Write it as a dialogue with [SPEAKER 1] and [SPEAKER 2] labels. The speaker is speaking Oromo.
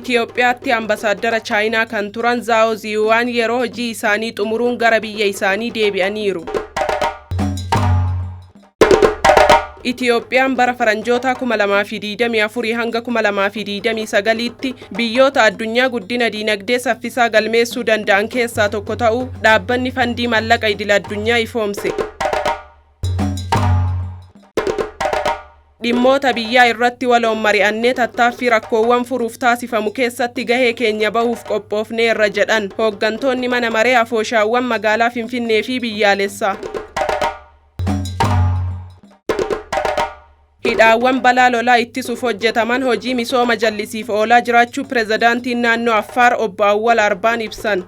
[SPEAKER 1] Itoophiyaatti ambasaaddara Chaayinaa kan turan Zhao Ziyuan yeroo hojii isaanii xumuruun gara biyya isaanii deebi'aniiru. Itoophiyaan bara faranjoota 2024 hanga 2029tti biyyoota addunyaa guddina diinagdee saffisaa galmeessuu danda'an keessaa tokko ta'uu dhaabbanni fandii mallaqa idil-addunyaa ifoomse. Dhimmoota biyyaa irratti waloon mari'annee tattaaffii rakkoowwan furuuf taasifamu keessatti gahee keenya bahuuf qophoofneerra jedhan hooggantoonni mana maree afooshaawwan magaalaa Finfinnee fi biyyaalessaa. Hidhaawwan balaa lolaa ittisuuf hojjetaman hojii misooma jallisiif oolaa jiraachuu pirezidaantiin naannoo Affaar obbo Awwal Arbaan ibsan.